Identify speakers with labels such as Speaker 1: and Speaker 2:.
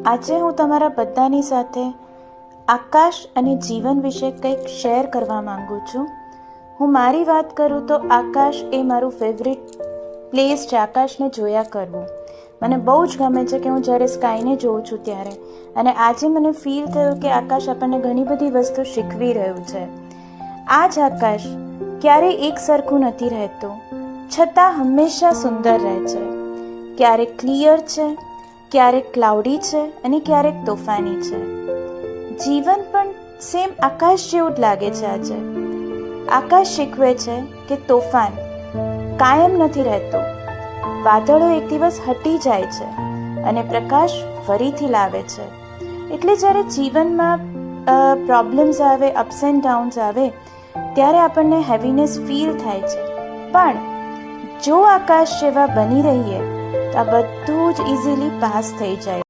Speaker 1: આજે હું તમારા બધાની સાથે આકાશ અને જીવન વિશે કંઈક શેર કરવા માંગુ છું. હું મારી વાત કરું તો આકાશ એ મારું ફેવરિટ પ્લેસ છે. આકાશને જોયા કરવું મને બહુ જ ગમે છે કે હું જ્યારે સ્કાયને જોઉં છું ત્યારે. અને આજે મને ફીલ થયું કે આકાશ આપણને ઘણી બધી વસ્તુ શીખવી રહ્યું છે. આ જ આકાશ ક્યારેય એક સરખું નથી રહેતું, છતાં હંમેશા સુંદર રહે છે. ક્યારેક ક્લિયર છે, ક્યારેક ક્લાઉડી છે અને ક્યારેક તોફાની છે. જીવન પણ સેમ આકાશ જેવું જ લાગે છે. આજે આકાશ શીખવે છે કે તોફાન કાયમ નથી રહેતું. વાદળો એક દિવસ હટી જાય છે અને પ્રકાશ ફરીથી લાવે છે. એટલે જ્યારે જીવનમાં પ્રોબ્લેમ્સ આવે, અપ્સ એન્ડ ડાઉન્સ આવે, ત્યારે આપણને હેવીનેસ ફીલ થાય છે. પણ જો આકાશ જેવા બની રહીએ તો આ બધું જ ઇઝીલી પાસ થઈ જાય.